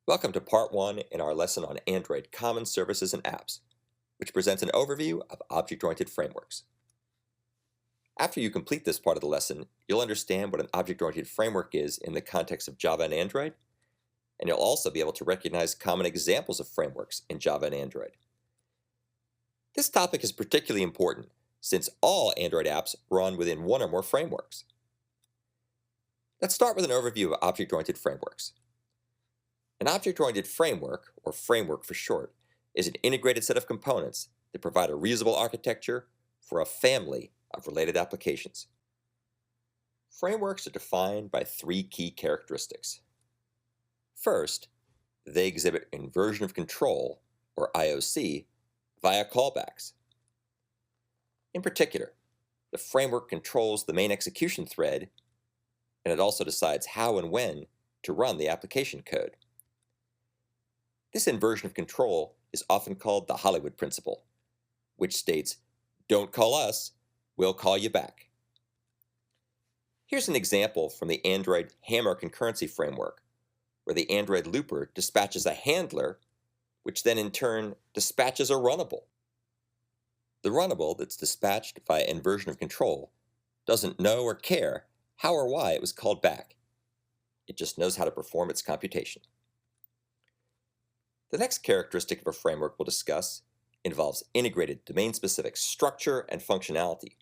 Welcome to part one in our lesson on Android Common Services and Apps, which presents an overview of object-oriented frameworks. After you complete this part of the lesson, you'll understand what an object-oriented framework is in the context of Java and Android, and you'll also be able to recognize common examples of frameworks in Java and Android. This topic is particularly important since all Android apps run within one or more frameworks. Let's start with an overview of object-oriented frameworks. An object-oriented framework, or framework for short, is an integrated set of components that provide a reusable architecture for a family of related applications. Frameworks are defined by three key characteristics. First, they exhibit inversion of control, or IOC, via callbacks. In particular, the framework controls the main execution thread, and it also decides how and when to run the application code. This inversion of control is often called the Hollywood principle, which states, "Don't call us, we'll call you back." Here's an example from the Android Hammer concurrency framework, where the Android looper dispatches a handler, which then in turn dispatches a runnable. The runnable that's dispatched via inversion of control doesn't know or care how or why it was called back. It just knows how to perform its computation. The next characteristic of a framework we'll discuss involves integrated domain-specific structure and functionality,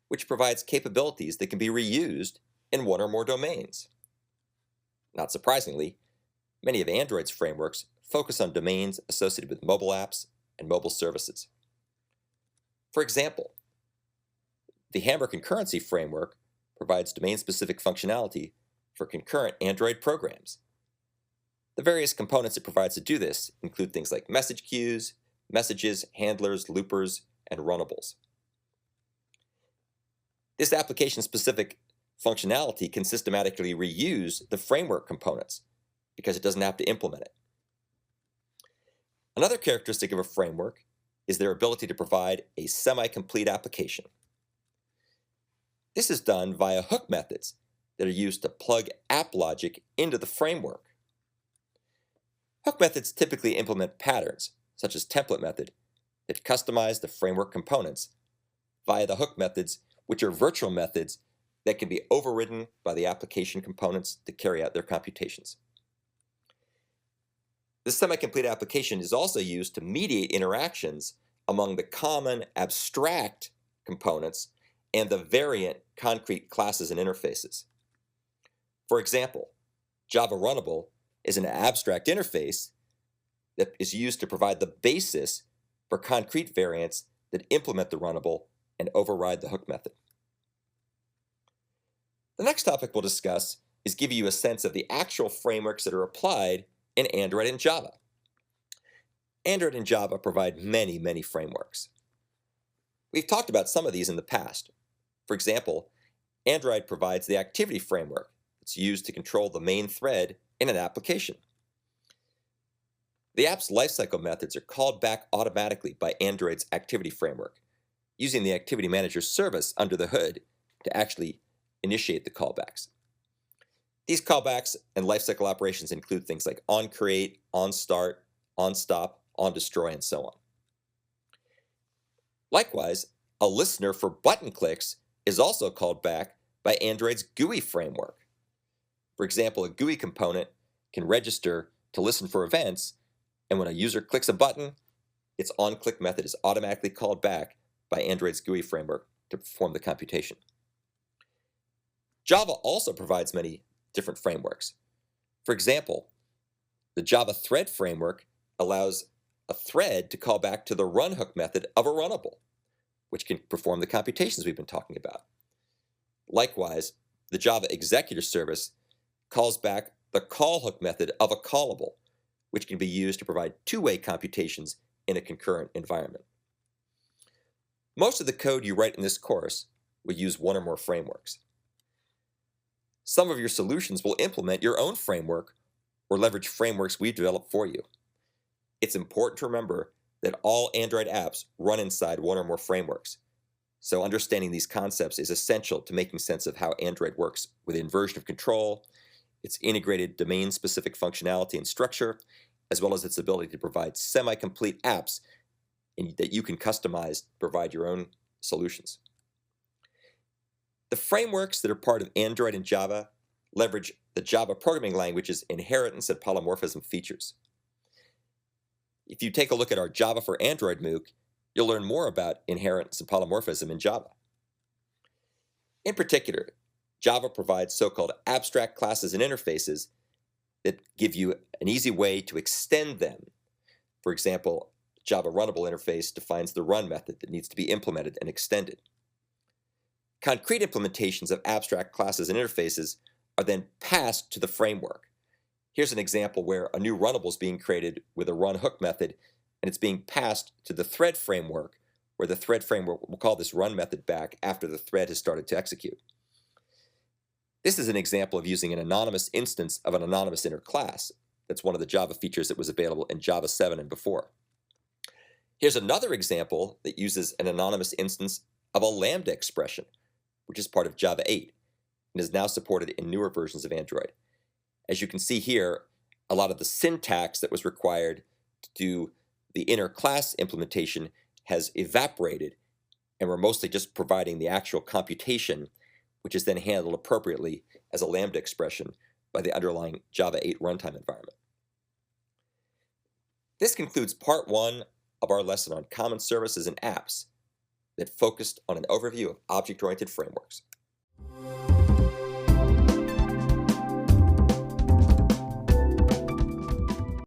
which provides capabilities that can be reused in one or more domains. Not surprisingly, many of Android's frameworks focus on domains associated with mobile apps and mobile services. For example, the Hammer concurrency framework provides domain-specific functionality for concurrent Android programs. The various components it provides to do this include things like message queues, messages, handlers, loopers, and runnables. This application-specific functionality can systematically reuse the framework components because it doesn't have to implement it. Another characteristic of a framework is their ability to provide a semi-complete application. This is done via hook methods that are used to plug app logic into the framework. Hook methods typically implement patterns, such as template method, that customize the framework components via the hook methods, which are virtual methods that can be overridden by the application components to carry out their computations. This semi-complete application is also used to mediate interactions among the common abstract components and the variant concrete classes and interfaces. For example, Java Runnable is an abstract interface that is used to provide the basis for concrete variants that implement the runnable and override the hook method. The next topic we'll discuss is give you a sense of the actual frameworks that are applied in Android and Java. Android and Java provide many frameworks. We've talked about some of these in the past. For example, Android provides the activity framework that's used to control the main thread in an application. The app's lifecycle methods are called back automatically by Android's activity framework, using the Activity Manager service under the hood to actually initiate the callbacks. These callbacks and lifecycle operations include things like onCreate, onStart, onStop, onDestroy, and so on. Likewise, a listener for button clicks is also called back by Android's GUI framework. For example, a GUI component can register to listen for events, and when a user clicks a button, its onClick method is automatically called back by Android's GUI framework to perform the computation. Java also provides many different frameworks. For example, the Java thread framework allows a thread to call back to the runHook method of a runnable, which can perform the computations we've been talking about. Likewise, the Java executor service calls back the callHook method of a callable, which can be used to provide two-way computations in a concurrent environment. Most of the code you write in this course will use one or more frameworks. Some of your solutions will implement your own framework or leverage frameworks we've developed for you. It's important to remember that all Android apps run inside one or more frameworks, so understanding these concepts is essential to making sense of how Android works with inversion of control, its integrated domain-specific functionality and structure, as well as its ability to provide semi-complete apps that you can customize to provide your own solutions. The frameworks that are part of Android and Java leverage the Java programming language's inheritance and polymorphism features. If you take a look at our Java for Android MOOC, you'll learn more about inheritance and polymorphism in Java. In particular, Java provides so-called abstract classes and interfaces that give you an easy way to extend them. For example, Java runnable interface defines the run method that needs to be implemented and extended. Concrete implementations of abstract classes and interfaces are then passed to the framework. Here's an example where a new runnable is being created with a run hook method, and it's being passed to the thread framework, where the thread framework will call this run method back after the thread has started to execute. This is an example of using an anonymous instance of an anonymous inner class. That's one of the Java features that was available in Java 7 and before. Here's another example that uses an anonymous instance of a lambda expression, which is part of Java 8 and is now supported in newer versions of Android. As you can see here, a lot of the syntax that was required to do the inner class implementation has evaporated, and we're mostly just providing the actual computation, which is then handled appropriately as a lambda expression by the underlying Java 8 runtime environment. This concludes part 1 of our lesson on common services and apps that focused on an overview of object-oriented frameworks.